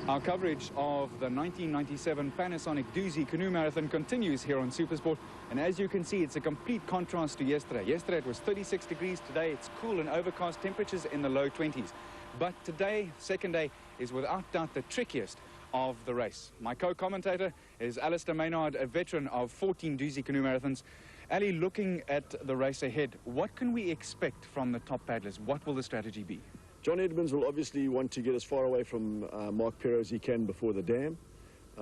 Our coverage of the 1997 Panasonic Dusi Canoe Marathon continues here on Supersport. And as you can see, it's a complete contrast to yesterday. Yesterday it was 36 degrees. Today it's cool and overcast, temperatures in the low 20s. But today, second day, is without doubt the trickiest of the race. My co-commentator is Alistair Maynard, a veteran of 14 Dusi Canoe Marathons. Ali, looking at the race ahead, what can we expect from the top paddlers? What will the strategy be? John Edmonds will obviously want to get as far away from Mark Perro as he can before the dam.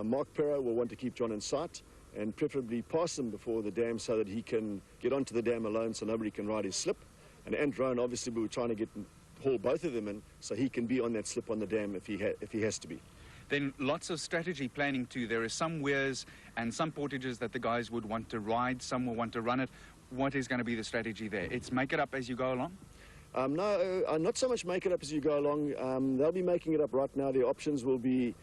Mark Perro will want to keep John in sight and preferably pass him before the dam so that he can get onto the dam alone so nobody can ride his slip. And Rowan, obviously, we were trying to haul both of them in so he can be on that slip on the dam if he has to be. Then lots of strategy planning too. There are some weirs and some portages that the guys would want to ride, some will want to run it. What is going to be the strategy there? It's make it up as you go along? No, not so much make it up as you go along. They'll be making it up right now. Their options will be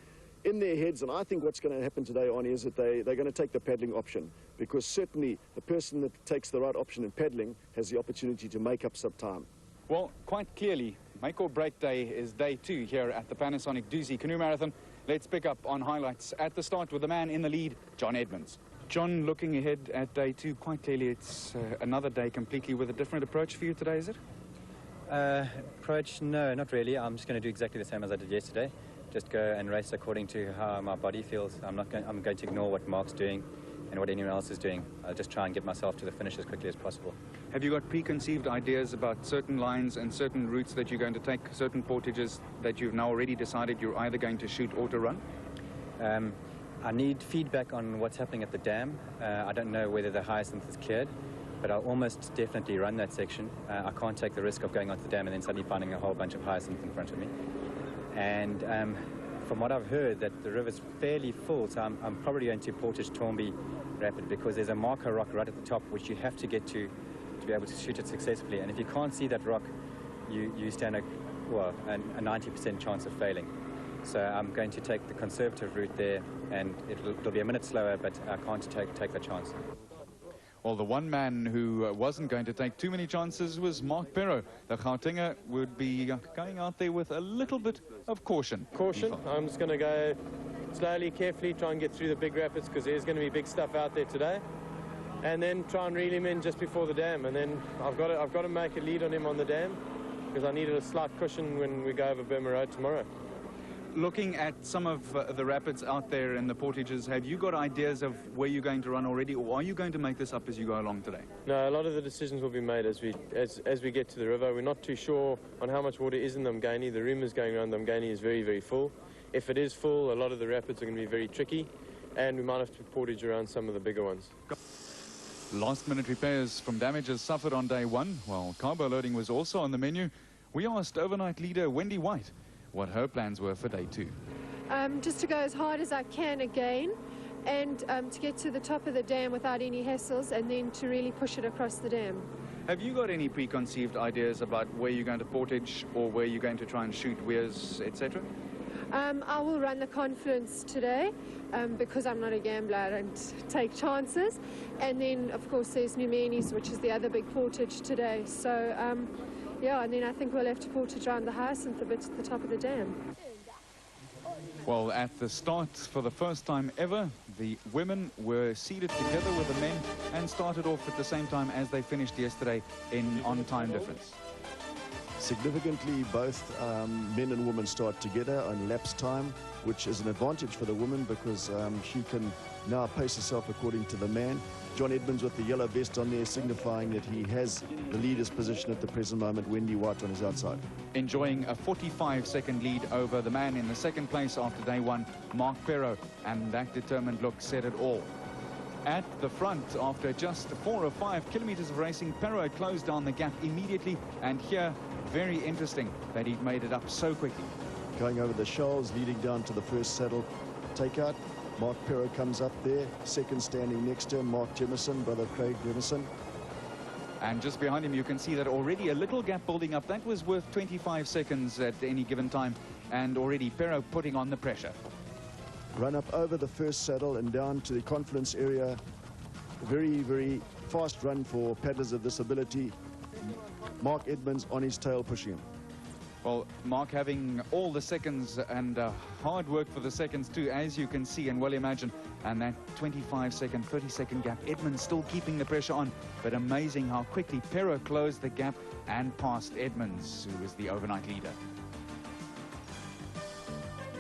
in their heads, and I think what's going to happen today, Arnie, is that they're going to take the paddling option, because certainly the person that takes the right option in paddling has the opportunity to make up some time. Well, quite clearly, make or break day is day 2 here at the Panasonic Dusi Canoe Marathon. Let's pick up on highlights at the start with the man in the lead, John Edmonds. John, looking ahead at day 2, quite clearly it's another day completely with a different approach for you today, is it? Approach, no, not really. I'm just going to do exactly the same as I did yesterday. Just go and race according to how my body feels. I'm going to ignore what Mark's doing and what anyone else is doing. I'll just try and get myself to the finish as quickly as possible. Have you got preconceived ideas about certain lines and certain routes that you're going to take, certain portages that you've now already decided you're either going to shoot or to run? I need feedback on what's happening at the dam. I don't know whether the hyacinth is cleared, but I'll almost definitely run that section. I can't take the risk of going onto the dam and then suddenly finding a whole bunch of hyacinth in front of me. And from what I've heard, that the river's fairly full, so I'm probably going to portage Tornby Rapid, because there's a marker rock right at the top which you have to get to be able to shoot it successfully. And if you can't see that rock, you stand a 90% chance of failing. So I'm going to take the conservative route there, and it'll be a minute slower, but I can't take the chance. Well, the one man who wasn't going to take too many chances was Mark Perro. The Gautenger would be going out there with a little bit of caution. Caution. I'm just going to go slowly, carefully, try and get through the big rapids, because there's going to be big stuff out there today. And then try and reel him in just before the dam. And then I've got to make a lead on him on the dam, because I needed a slight cushion when we go over Burma Road tomorrow. Looking at some of the rapids out there and the portages, have you got ideas of where you're going to run already, or are you going to make this up as you go along today? No, a lot of the decisions will be made as we get to the river. We're not too sure on how much water is in the Mgani. The rumours going around the Mgani is very, very full. If it is full, a lot of the rapids are going to be very tricky, and we might have to portage around some of the bigger ones. Last-minute repairs from damages suffered on day 1, while carbo loading was also on the menu. We asked overnight leader Wendy White what her plans were for day 2. Just to go as hard as I can again, and to get to the top of the dam without any hassles, and then to really push it across the dam. Have you got any preconceived ideas about where you're going to portage or where you're going to try and shoot weirs, etc.? I will run the Confluence today, because I'm not a gambler. I don't take chances. And then, of course, there's Numenis, which is the other big portage today. So, yeah, and then I think we'll have to portage around the Hyacinth a bit at the top of the dam. Well, at the start, for the first time ever, the women were seated together with the men and started off at the same time as they finished yesterday in on-time difference. Significantly, both men and women start together on lapse time, which is an advantage for the woman, because she can now pace herself according to the man. John Edmonds with the yellow vest on there, signifying that he has the leader's position at the present moment. Wendy White on his outside. Enjoying a 45-second lead over the man in the second place after day 1, Mark Perro, and that determined look said it all. At the front, after just 4 or 5 kilometers of racing, Perro closed down the gap immediately, and here, very interesting that he'd made it up so quickly. Going over the shoals, leading down to the first saddle takeout. Mark Perro comes up there, second standing next to him, Mark Jemison, brother Craig Jemison. And just behind him, you can see that already a little gap building up. That was worth 25 seconds at any given time, and already Perro putting on the pressure. Run up over the first saddle and down to the Confluence area. Very, very fast run for paddlers of this ability. Mark Edmonds on his tail pushing him. Well, Mark having all the seconds and hard work for the seconds too, as you can see and well imagine. And that 25-second, 30-second gap, Edmonds still keeping the pressure on. But amazing how quickly Pero closed the gap and passed Edmonds, who was the overnight leader.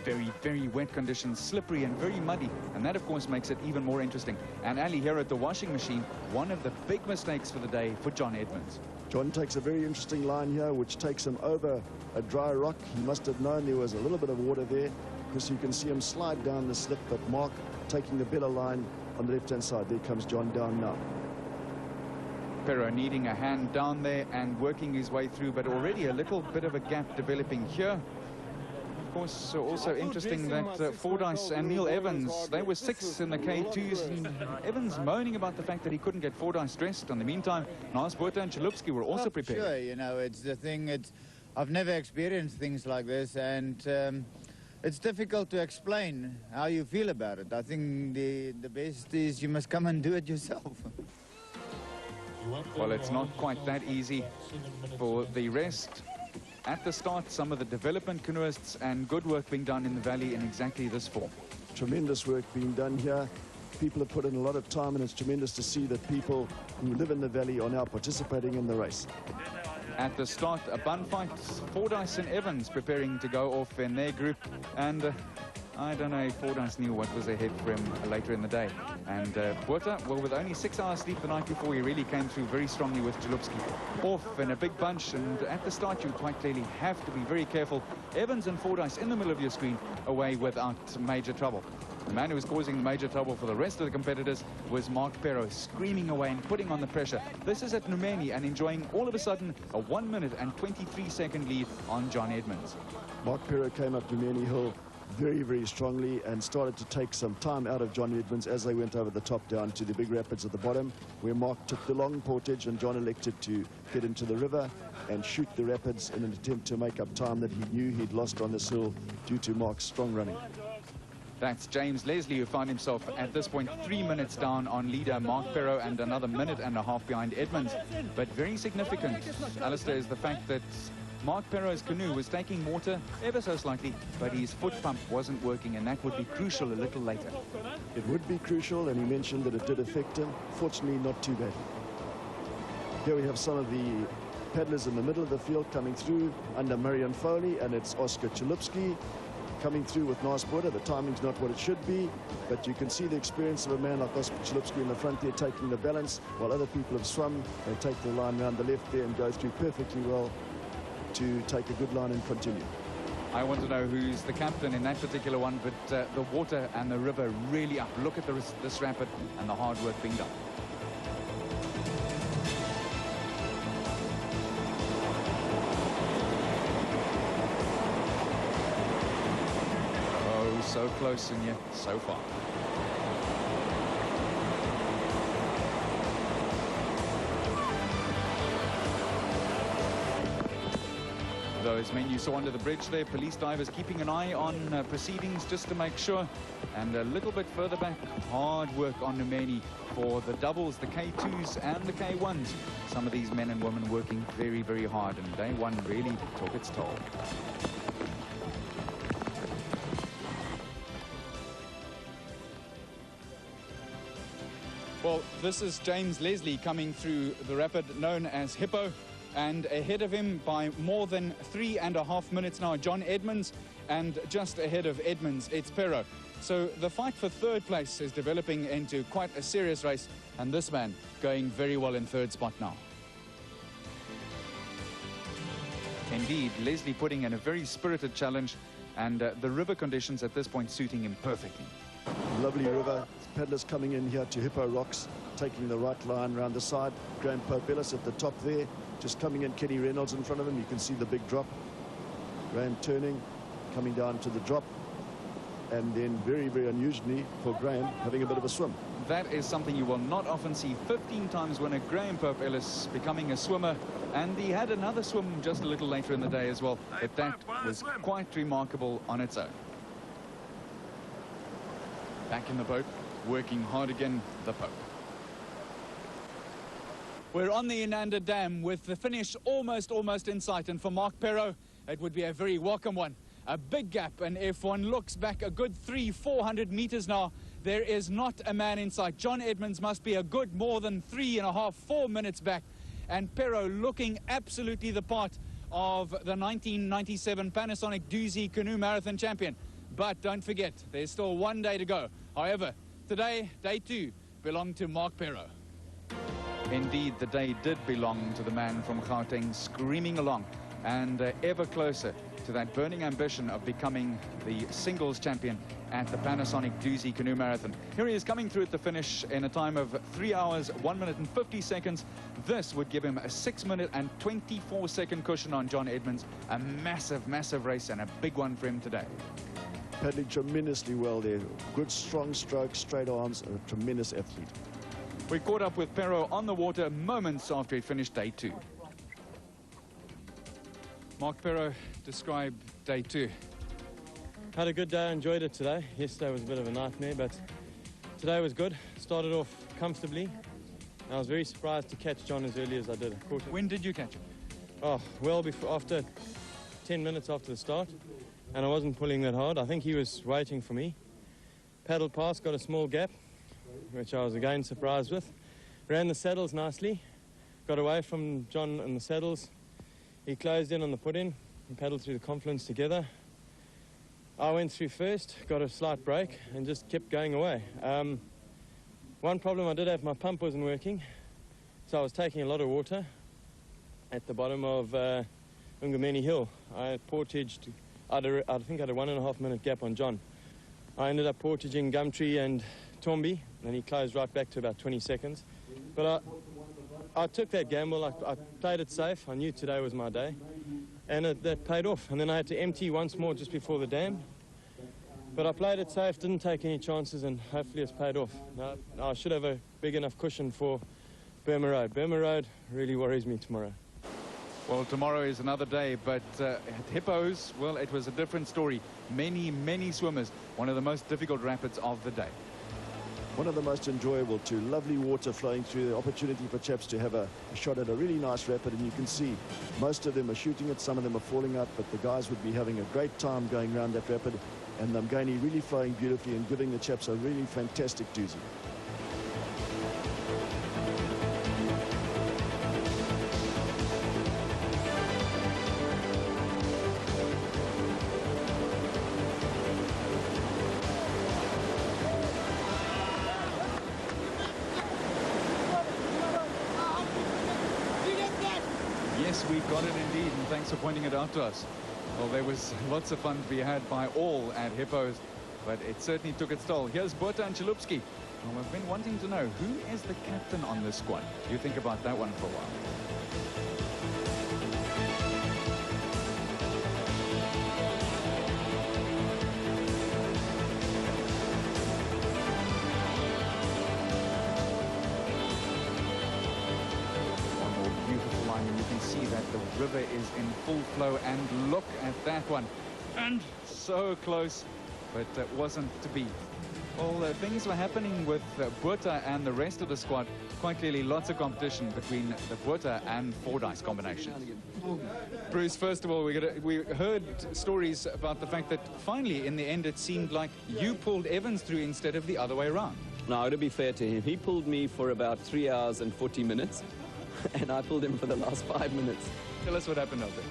Very, very wet conditions, slippery and very muddy, and that of course makes it even more interesting. And Ali, here at the washing machine, one of the big mistakes for the day for John Edmonds. John takes a very interesting line here, which takes him over a dry rock. He must have known there was a little bit of water there, because you can see him slide down the slip, but Mark taking the better line on the left-hand side. There comes John down now. Pero needing a hand down there and working his way through, but already a little bit of a gap developing here. Of course, also interesting that Fordyce and Neil Evans, they were 6th in the K2s, and Evans moaning about the fact that he couldn't get Fordyce dressed. In the meantime, Naas Botha and Chalupsky were also prepared. Sure, you know, it's the thing, I've never experienced things like this, and it's difficult to explain how you feel about it. I think the best is you must come and do it yourself. Well, it's not quite that easy for the rest. At the start, some of the development canoeists, and good work being done in the valley in exactly this form. Tremendous work being done here. People have put in a lot of time, and it's tremendous to see that people who live in the valley are now participating in the race. At the start, a bun fight. Fordyce and Evans preparing to go off in their group, and I don't know if Fordyce knew what was ahead for him later in the day. And Botha, well, with only 6 hours sleep the night before, he really came through very strongly with Chalupsky. Off in a big bunch, and at the start you quite clearly have to be very careful. Evans and Fordyce in the middle of your screen, away without major trouble. The man who was causing the major trouble for the rest of the competitors was Mark Pero, screaming away and putting on the pressure. This is at Numeni and enjoying all of a sudden a 1 minute and 23-second lead on John Edmonds. Mark Pero came up Numeni Hill very, very strongly and started to take some time out of John Edmonds as they went over the top down to the big rapids at the bottom, where Mark took the long portage and John elected to get into the river and shoot the rapids in an attempt to make up time that he knew he'd lost on this hill due to Mark's strong running. That's James Leslie, who found himself at this point 3 minutes down on leader Mark Pero and another minute and a half behind Edmonds. But very significant, Alistair, is the fact that Mark Pero's canoe was taking water ever so slightly, but his foot pump wasn't working, and that would be crucial a little later. It would be crucial, and he mentioned that it did affect him. Fortunately, not too bad. Here we have some of the paddlers in the middle of the field coming through under Marion Foley, and it's Oscar Chalupsky coming through with Naas Botha. The timing's not what it should be, but you can see the experience of a man like Oscar Chalupsky in the front there taking the balance, while other people have swum. They take the line around the left there and go through perfectly well to take a good line and continue. I want to know who's the captain in that particular one, but the water and the river really up. Look at this rapid and the hard work being done. Oh, so close and yet so far. Those men you saw under the bridge there, police divers keeping an eye on proceedings just to make sure. And a little bit further back, hard work on Numeni for the doubles, the K2s and the K1s. Some of these men and women working very, very hard, and day one really took its toll. Well, this is James Leslie coming through the rapid known as Hippo. And ahead of him by more than 3.5 minutes now, John Edmonds, and just ahead of Edmonds, it's Pero. So the fight for third place is developing into quite a serious race, and this man going very well in third spot now. Indeed, Leslie putting in a very spirited challenge, and the river conditions at this point suiting him perfectly. Lovely river. Paddlers coming in here to Hippo Rocks, taking the right line round the side. Graham Pope Ellis at the top there, just coming in. Kenny Reynolds in front of him. You can see the big drop. Graham turning, coming down to the drop, and then very, very unusually for Graham, having a bit of a swim. That is something you will not often see. 15 times winner Graham Pope Ellis becoming a swimmer, and he had another swim just a little later in the day as well, but that was quite remarkable on its own. Back in the boat, working hard again, the Pope. We're on the Inanda Dam with the finish almost in sight, and for Mark Pero, it would be a very welcome one. A big gap, and if one looks back a good 300-400 meters now, there is not a man in sight. John Edmonds must be a good more than 3.5-4 minutes back, and Pero looking absolutely the part of the 1997 Panasonic Dusi Canoe Marathon champion. But don't forget, there's still one day to go. However, today, day 2, belonged to Mark Pero. Indeed, the day did belong to the man from Gauteng, screaming along and ever closer to that burning ambition of becoming the singles champion at the Panasonic Dusi Canoe Marathon. Here he is coming through at the finish in a time of 3 hours, 1 minute and 50 seconds. This would give him a 6 minute and 24-second cushion on John Edmonds. A massive, massive race and a big one for him today. Paddling tremendously well there. Good, strong strokes, straight arms, and a tremendous athlete. We caught up with Pero on the water moments after he finished day 2. Mark Pero, describe day 2. Had a good day, I enjoyed it today. Yesterday was a bit of a nightmare, but today was good. Started off comfortably. And I was very surprised to catch John as early as I did. When did you catch him? Oh, well, after 10 minutes after the start, and I wasn't pulling that hard. I think he was waiting for me. Paddled past, got a small gap, which I was again surprised with. Ran the saddles nicely, got away from John and the saddles. He closed in on the put-in and paddled through the confluence together. I went through first, got a slight break, and just kept going away. One problem I did have, my pump wasn't working, so I was taking a lot of water at the bottom of Ungameni Hill. I portaged, I think I had a 1.5 minute gap on John. I ended up portaging Gumtree and Tombi, and he closed right back to about 20 seconds. But I took that gamble. I played it safe. I knew today was my day, and that paid off. And then I had to empty once more just before the dam. But I played it safe, didn't take any chances, and hopefully it's paid off. Now, I should have a big enough cushion for Burma Road. Burma Road really worries me tomorrow. Well, tomorrow is another day, but at Hippos, well, it was a different story. Many, many swimmers. One of the most difficult rapids of the day. One of the most enjoyable too. Lovely water flowing through, the opportunity for chaps to have a shot at a really nice rapid, and you can see most of them are shooting it, some of them are falling out, but the guys would be having a great time going around that rapid, and the Mgani really flowing beautifully and giving the chaps a really fantastic doozy. Yes, we got it indeed, and thanks for pointing it out to us. Well, there was lots of fun to be had by all at Hippos, but it certainly took its toll. Here's Botha and Chalupsky. Well, we've been wanting to know, who is the captain on this squad? You think about that one for a while. The river is in full flow, and look at that one, and so close, but it wasn't to be. Well, things were happening with Botha and the rest of the squad. Quite clearly lots of competition between the Botha and Fordyce combination. Bruce, first of all, we heard stories about the fact that finally in the end it seemed like you pulled Evans through instead of the other way around. Now, to be fair to him, he pulled me for about 3 hours and 40 minutes. And I pulled him for the last 5 minutes. Tell us what happened out there.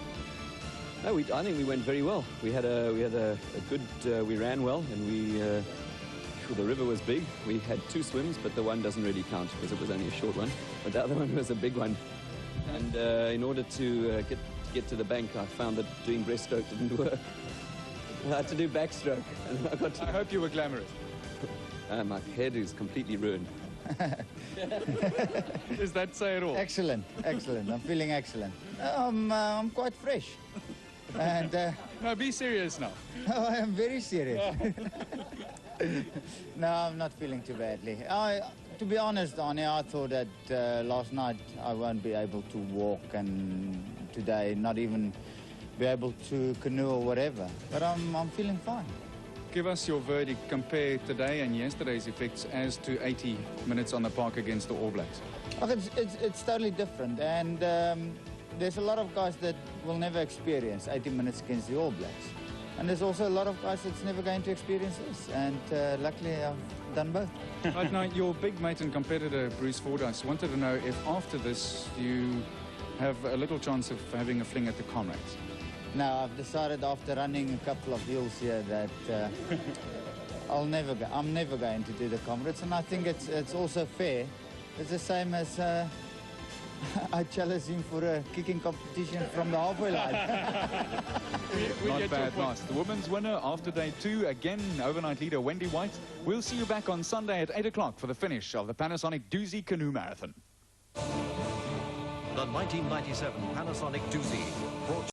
No, I think we went very well. We had a good, we ran well, and the river was big. We had 2 swims, but the one doesn't really count because it was only a short one. But the other one was a big one. And in order to get to the bank, I found that doing breaststroke didn't work. I had to do backstroke. And I hope you were glamorous. My head is completely ruined. Does that say it all? Excellent, excellent. I'm feeling excellent. I'm quite fresh. And no, be serious now. no, I am very serious. No, I'm not feeling too badly. To be honest, Arnie, I thought that last night I won't be able to walk, and today not even be able to canoe or whatever. But I'm feeling fine. Give us your verdict. Compare today and yesterday's effects as to 80 minutes on the park against the All Blacks. It's totally different, and there's a lot of guys that will never experience 80 minutes against the All Blacks. And there's also a lot of guys that's never going to experience this. And luckily, I've done both. Right now, your big mate and competitor, Bruce Fordyce, wanted to know if after this you have a little chance of having a fling at the comrades. Now, I've decided after running a couple of hills here that I'm never going to do the comrades. And I think it's also fair. It's the same as I challenge him for a kicking competition from the halfway line. Not bad loss. The women's winner after day 2, again, overnight leader Wendy White. We'll see you back on Sunday at 8 o'clock for the finish of the Panasonic Dusi Canoe Marathon. The 1997 Panasonic Dusi brought